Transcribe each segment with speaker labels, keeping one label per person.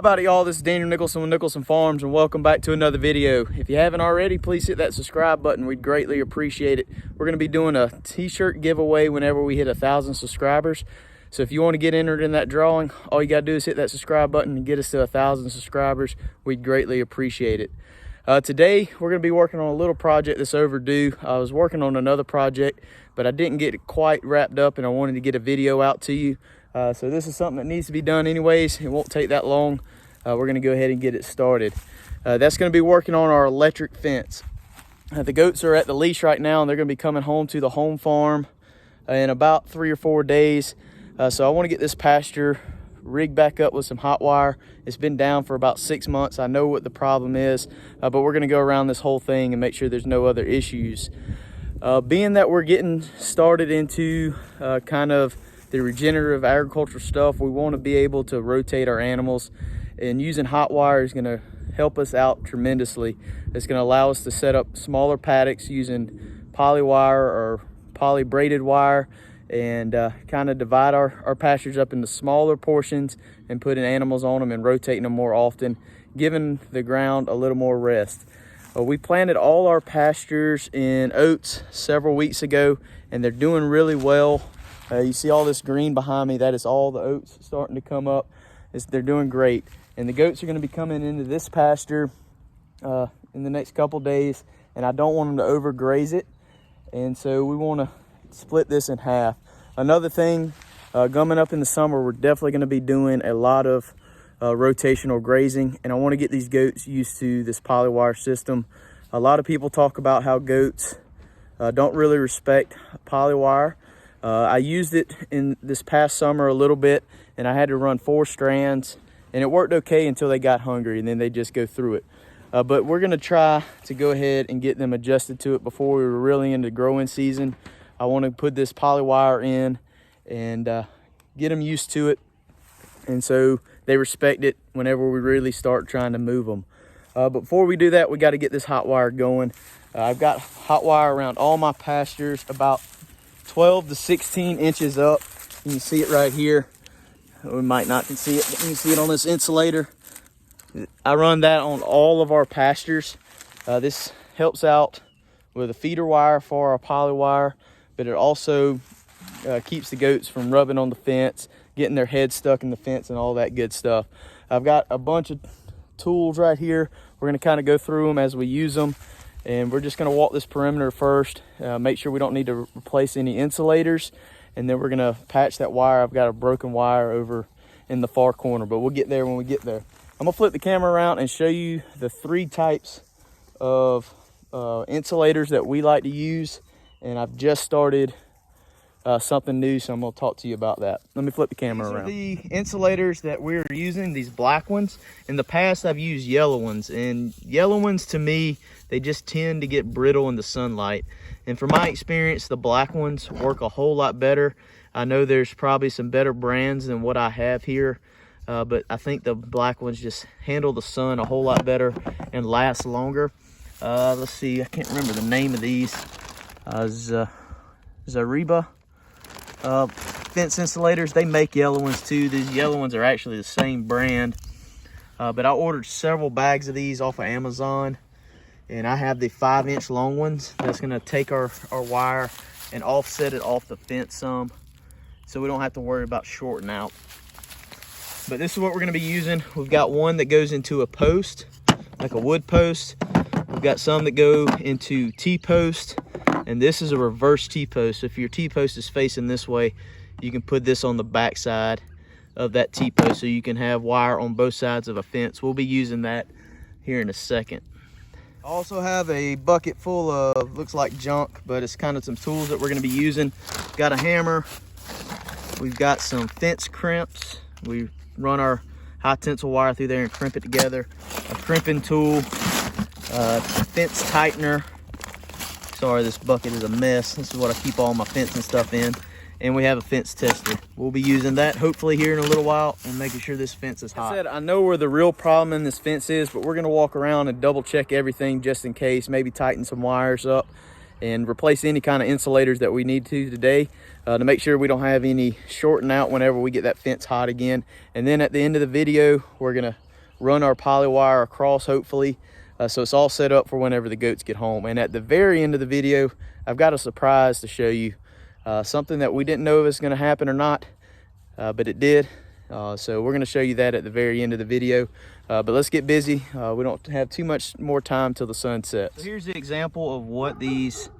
Speaker 1: How about it, y'all? This is Daniel Nicholson with Nicholson Farms, and welcome back to another video. If you haven't already, please hit that subscribe button. We'd greatly appreciate it. We're going to be doing a t-shirt giveaway whenever we hit 1,000 subscribers. So if you want to get entered in that drawing, all you got to do is hit that subscribe button and get us to 1,000 subscribers. We'd greatly appreciate it. Today, we're going to be working on a little project that's overdue. I was working on another project, but I didn't get it quite wrapped up, and I wanted to get a video out to you. So this is something that needs to be done anyways. It won't take that long. We're going to go ahead and get it started. That's going to be working on our electric fence. The goats are at the leash right now, and they're going to be coming home to the home farm in about 3 or 4 days. So I want to get this pasture rigged back up with some hot wire. It's been down for about 6 months. I know what the problem is, but we're going to go around this whole thing and make sure there's no other issues. Being that we're getting started into kind of the regenerative agriculture stuff, we want to be able to rotate our animals, and using hot wire is going to help us out tremendously. It's going to allow us to set up smaller paddocks using poly wire or poly braided wire, and kind of divide our pastures up into smaller portions and putting animals on them and rotating them more often, giving the ground a little more rest. We planted all our pastures in oats several weeks ago, and they're doing really well. You see all this green behind me, that is all the oats starting to come up. They're doing great. And the goats are going to be coming into this pasture in the next couple days, and I don't want them to overgraze it. And so we want to split this in half. Another thing, coming up in the summer, we're definitely going to be doing a lot of rotational grazing, and I want to get these goats used to this polywire system. A lot of people talk about how goats don't really respect polywire. I used it in this past summer a little bit, and I had to run 4 strands, and it worked okay until they got hungry, and then they just go through it. But we're going to try to go ahead and get them adjusted to it before we were really into growing season. I want to put this polywire in and get them used to it, and so they respect it whenever we really start trying to move them. But before we do that, we got to get this hot wire going. I've got hot wire around all my pastures, about 12 to 16 inches up. You can see it right here. We might not can see it, but you can see it on this insulator. I run that on all of our pastures. This helps out with a feeder wire for our poly wire, but it also keeps the goats from rubbing on the fence, getting their head stuck in the fence and all that good stuff. I've got a bunch of tools right here. We're going to kind of go through them as we use them, and we're just going to walk this perimeter first, make sure we don't need to replace any insulators, and then we're going to patch that wire. I've got a broken wire over in the far corner, but we'll get there when we get there. I'm going to flip the camera around and show you the 3 types of insulators that we like to use, and I've just started something new, so I'm going to talk to you about that. Let me flip the camera around. These are the insulators that we're using, these black ones. In the past, I've used yellow ones, and yellow ones, to me, they just tend to get brittle in the sunlight. And from my experience, the black ones work a whole lot better. I know there's probably some better brands than what I have here, but I think the black ones just handle the sun a whole lot better and last longer. Let's see, I can't remember the name of these. Zariba fence insulators. They make yellow ones too. These yellow ones are actually the same brand, but I ordered several bags of these off of Amazon, and I have the 5-inch long ones. That's going to take our wire and offset it off the fence some, so we don't have to worry about shorting out. But this is what we're going to be using. We've got one that goes into a post, like a wood post. We've got some that go into T-post, and this is a reverse T-post. If your T-post is facing this way, you can put this on the back side of that T-post, so you can have wire on both sides of a fence. We'll be using that here in a second. I also have a bucket full of, looks like junk, but it's kind of some tools that we're going to be using. Got a hammer. We've got some fence crimps. We run our high tensile wire through there and crimp it together. A crimping tool, fence tightener. Sorry, this bucket is a mess. This is what I keep all my fencing stuff in. And we have a fence tester. We'll be using that hopefully here in a little while and making sure this fence is hot. Like I said, I know where the real problem in this fence is, but we're gonna walk around and double check everything just in case, maybe tighten some wires up and replace any kind of insulators that we need to today to make sure we don't have any shorting out whenever we get that fence hot again. And then at the end of the video, we're gonna run our poly wire across, hopefully. So it's all set up for whenever the goats get home. And at the very end of the video, I've got a surprise to show you. Something that we didn't know if it's going to happen or not, but it did. So we're going to show you that at the very end of the video. But let's get busy. We don't have too much more time till the sun sets. So here's the example of what these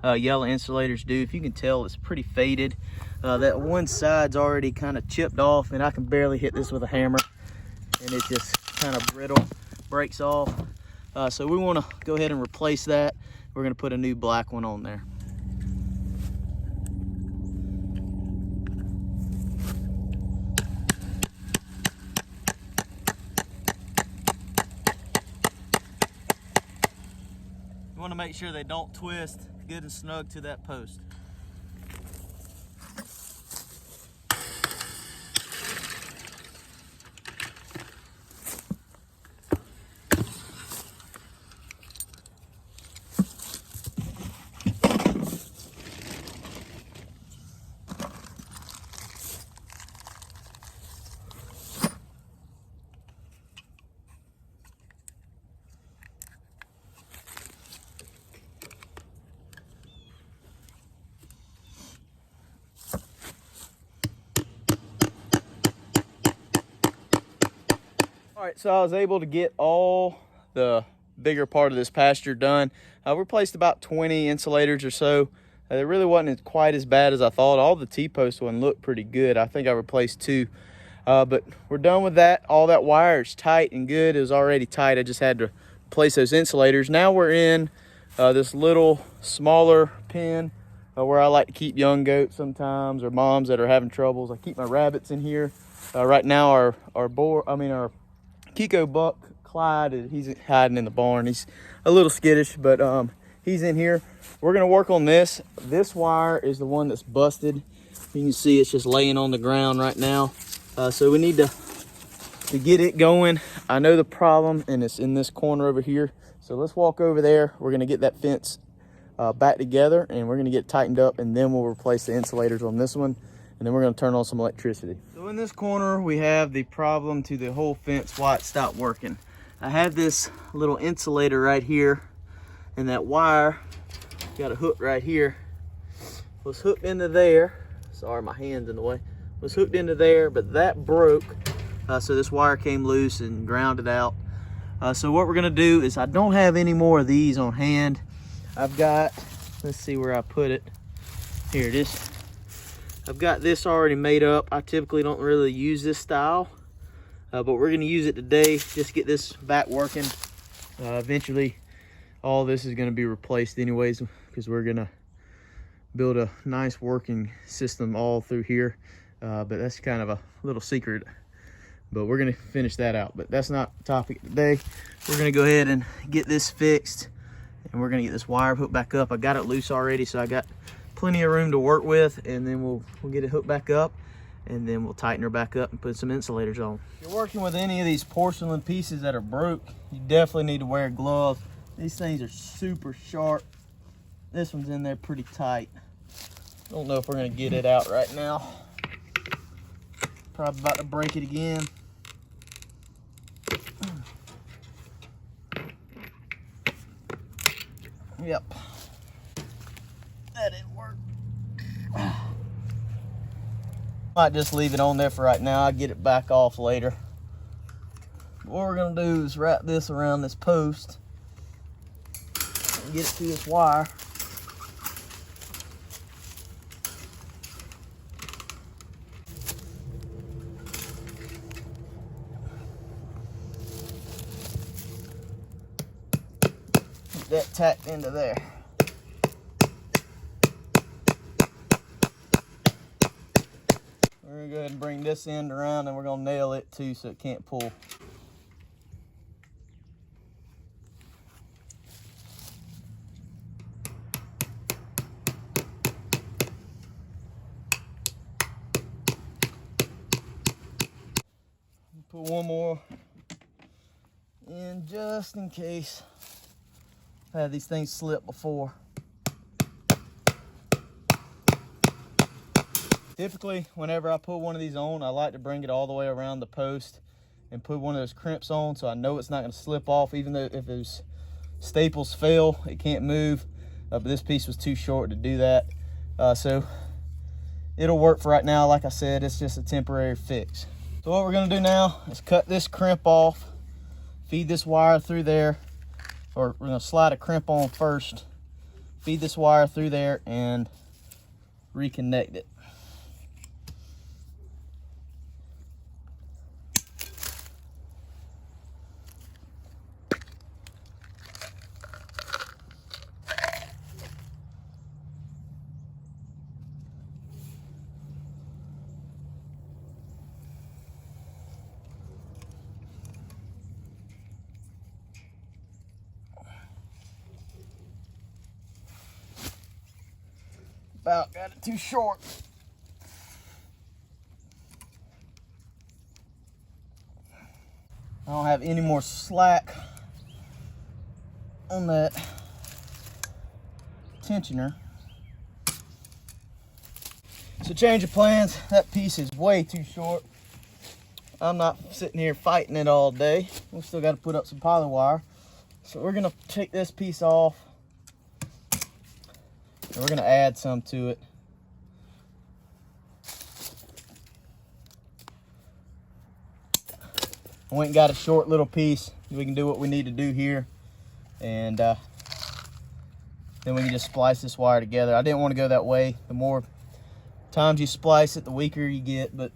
Speaker 1: yellow insulators do. If you can tell, it's pretty faded. That one side's already kind of chipped off, and I can barely hit this with a hammer, and it's just kind of brittle, breaks off. So we want to go ahead and replace that. We're going to put a new black one on there. You want to make sure they don't twist good and snug to that post. All right, so I was able to get all the bigger part of this pasture done. I replaced about 20 insulators or so. It really wasn't quite as bad as I thought. All the T-post one looked pretty good. I think I replaced 2, but we're done with that. All that wire is tight and good. It was already tight. I just had to replace those insulators. Now we're in this little smaller pen where I like to keep young goats sometimes, or moms that are having troubles. I keep my rabbits in here. Right now our Kiko buck, Clyde, he's hiding in the barn. He's a little skittish, but he's in here. We're gonna work on this. This wire is the one that's busted. You can see it's just laying on the ground right now. So we need to get it going. I know the problem, and it's in this corner over here. So let's walk over there. We're gonna get that fence back together, and we're gonna get it tightened up, and then we'll replace the insulators on this one, and then we're gonna turn on some electricity. So in this corner, we have the problem to the whole fence, why it stopped working. I have this little insulator right here, and that wire, got a hook right here, was hooked into there. Sorry, my hand's in the way. Was hooked into there, but that broke. So this wire came loose and grounded out. So what we're gonna do is, I don't have any more of these on hand. I've got, let's see where I put it. Here it is. I've got this already made up. I typically don't really use this style, but we're gonna use it today. Just get this back working. Eventually, all this is gonna be replaced anyways, because we're gonna build a nice working system all through here. But that's kind of a little secret, but we're gonna finish that out. But that's not the topic today. We're gonna go ahead and get this fixed, and we're gonna get this wire hooked back up. I got it loose already, so I got plenty of room to work with, and then we'll get it hooked back up, and then we'll tighten her back up and put some insulators on. If you're working with any of these porcelain pieces that are broke, you definitely need to wear gloves. These things are super sharp. This one's in there pretty tight. Don't know if we're gonna get it out right now. Probably about to break it again. Yep. That didn't work. Might just leave it on there for right now. I'll get it back off later. What we're gonna do is wrap this around this post and get it to this wire. Get that tacked into there. We're gonna go ahead and bring this end around, and we're gonna nail it too so it can't pull. Put one more in just in case. I've had these things slip before. Typically, whenever I put one of these on, I like to bring it all the way around the post and put one of those crimps on so I know it's not going to slip off, even though if those staples fail, it can't move. But this piece was too short to do that. So it'll work for right now. Like I said, it's just a temporary fix. So what we're going to do now is cut this crimp off, feed this wire through there, or we're going to slide a crimp on first, feed this wire through there, and reconnect it. About got it too short. I don't have any more slack on that tensioner. So change of plans. That piece is way too short. I'm not sitting here fighting it all day. We still got to put up some poly wire. So we're gonna take this piece off. And we're gonna add some to it. I went and got a short little piece. We can do what we need to do here. And then we can just splice this wire together. I didn't want to go that way. The more times you splice it, the weaker you get, but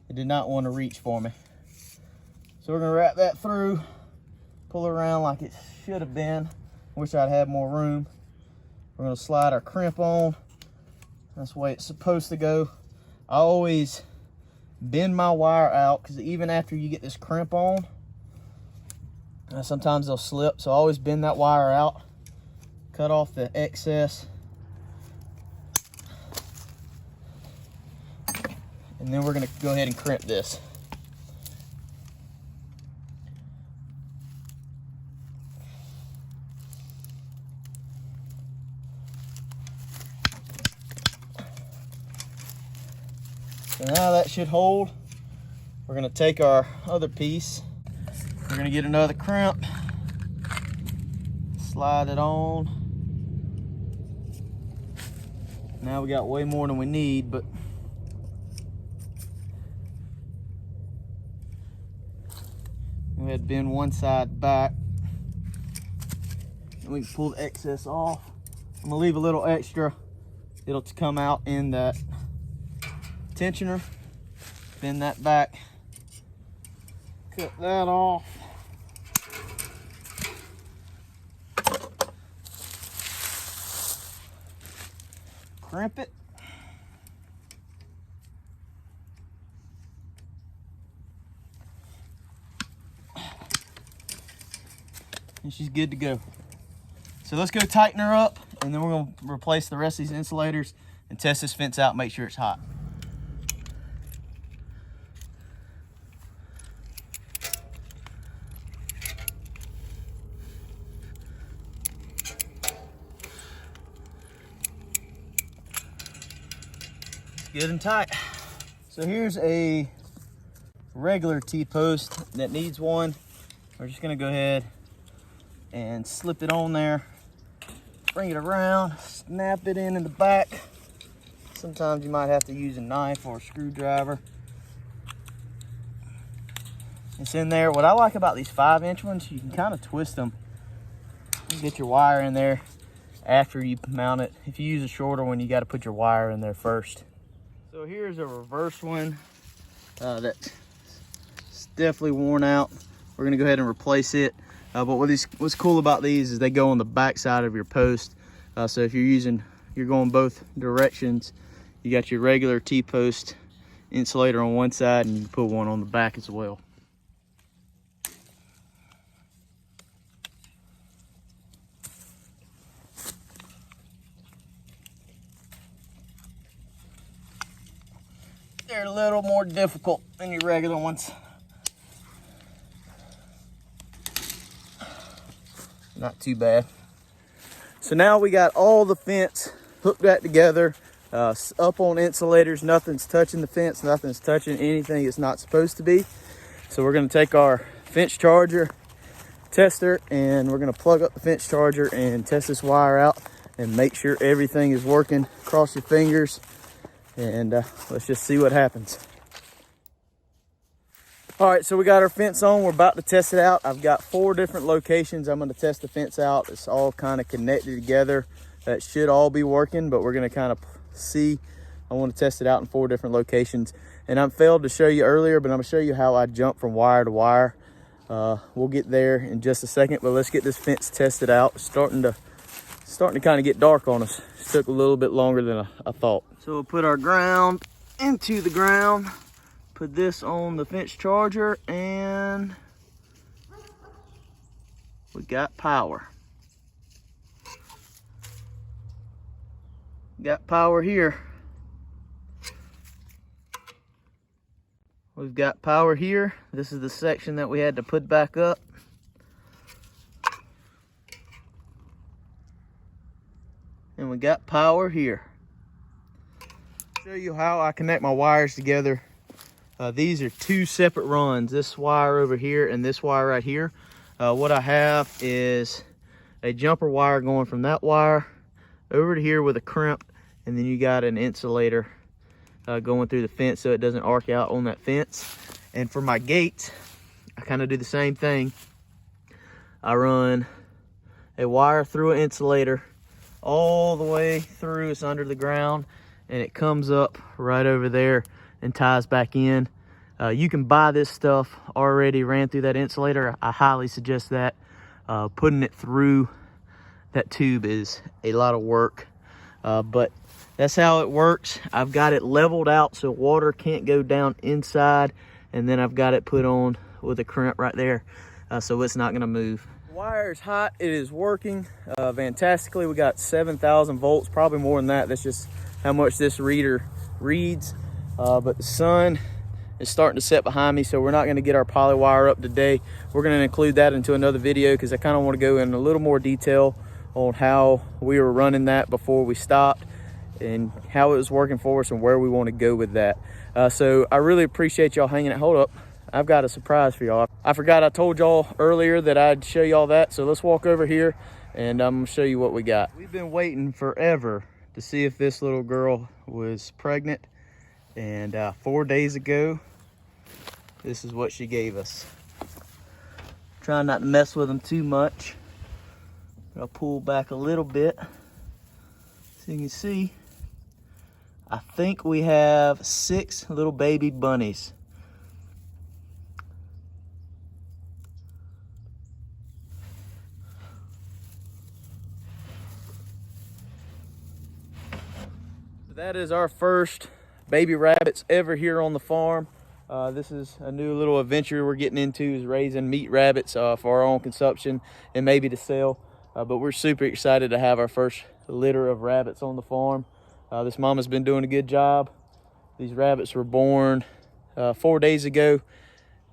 Speaker 1: it did not want to reach for me. So we're gonna wrap that through, pull it around like it should have been. Wish I'd had more room. We're gonna slide our crimp on. That's the way it's supposed to go. I always bend my wire out because even after you get this crimp on, sometimes they'll slip. So I always bend that wire out, cut off the excess, and then we're gonna go ahead and crimp this. So now that should hold. We're gonna take our other piece. We're gonna get another crimp, slide it on. Now we got way more than we need, but we had to bend one side back. And we can pull the excess off. I'm gonna leave a little extra. It'll come out in that tensioner. Bend that back, cut that off. Crimp it. And she's good to go. So let's go tighten her up, and then we're gonna replace the rest of these insulators and test this fence out, make sure it's hot. Good and tight. So here's a regular T-post that needs one. We're just gonna go ahead and slip it on there, bring it around, snap it in the back. Sometimes you might have to use a knife or a screwdriver. It's in there. What I like about these 5-inch ones, you can kind of twist them. You get your wire in there after you mount it. If you use a shorter one, you got to put your wire in there first. So here's a reverse one that's definitely worn out. We're gonna go ahead and replace it. But what's cool about these is they go on the back side of your post. So if you're going both directions, you got your regular T-post insulator on one side, and you can put one on the back as well. They're a little more difficult than your regular ones. Not too bad. So now we got all the fence hooked back together. up on insulators. Nothing's touching the fence, nothing's touching anything it's not supposed to be. So we're gonna take our fence charger tester and we're gonna plug up the fence charger and test this wire out and make sure everything is working. Cross your fingers and let's just see what happens. All right, so we got our fence on. We're about to test it out. I've got 4 different locations I'm gonna test the fence out. It's all kind of connected together. That should all be working, but we're gonna kind of see. I want to test it out in 4 different locations. And I failed to show you earlier, but I'm gonna show you how I jump from wire to wire. We'll get there in just a second, but let's get this fence tested out. It's starting to kind of get dark on us. It took a little bit longer than I thought. So we'll put our ground into the ground, put this on the fence charger, and we got power. Got power here. We've got power here. This is the section that we had to put back up. And we got power here. Show you how I connect my wires together. These are 2 separate runs. This wire over here and this wire right here. What I have is a jumper wire going from that wire over to here with a crimp, and then you got an insulator going through the fence so it doesn't arc out on that fence. And for my gates, I kind of do the same thing. I run a wire through an insulator all the way through. It's under the ground and it comes up right over there and ties back in. You can buy this stuff already ran through that insulator. I highly suggest that. Putting it through that tube is a lot of work, but that's how it works. I've got it leveled out so water can't go down inside, and then I've got it put on with a crimp right there so it's not gonna move. The wire is hot. It is working fantastically. We got 7,000 volts, probably more than that. That's just how much this reader reads. But the sun is starting to set behind me, so we're not gonna get our poly wire up today. We're gonna include that into another video because I kind of want to go in a little more detail on how we were running that before we stopped and how it was working for us and where we want to go with that. So I really appreciate y'all hanging out. Hold up, I've got a surprise for y'all. I forgot I told y'all earlier that I'd show y'all that, so let's walk over here and I'm gonna show you what we got. We've been waiting forever to see if this little girl was pregnant, and 4 days ago, this is what she gave us. Trying not to mess with them too much. I'll pull back a little bit so you can see. I think we have 6 little baby bunnies. That is our first baby rabbits ever here on the farm. This is a new little adventure we're getting into, is raising meat rabbits for our own consumption and maybe to sell. But we're super excited to have our first litter of rabbits on the farm. This mama's been doing a good job. These rabbits were born 4 days ago,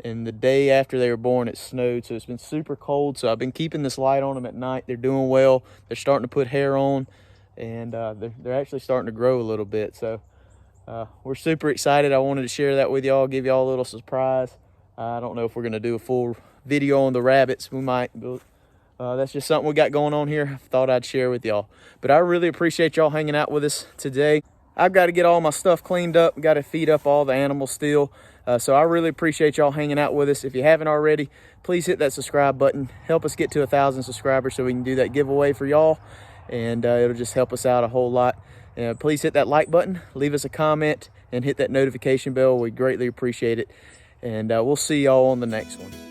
Speaker 1: and the day after they were born it snowed, so it's been super cold. So I've been keeping this light on them at night. They're doing well. They're starting to put hair on, and they're actually starting to grow a little bit. So we're super excited. I wanted to share that with y'all, give y'all a little surprise. I don't know if we're gonna do a full video on the rabbits. We might, but that's just something we got going on here. I thought I'd share with y'all. But I really appreciate y'all hanging out with us today. I've got to get all my stuff cleaned up. Got to feed up all the animals still. So I really appreciate y'all hanging out with us. If you haven't already, please hit that subscribe button. Help us get to 1,000 subscribers so we can do that giveaway for y'all. And it'll just help us out a whole lot. Please hit that like button, leave us a comment, and hit that notification bell. We greatly appreciate it. And we'll see y'all on the next one.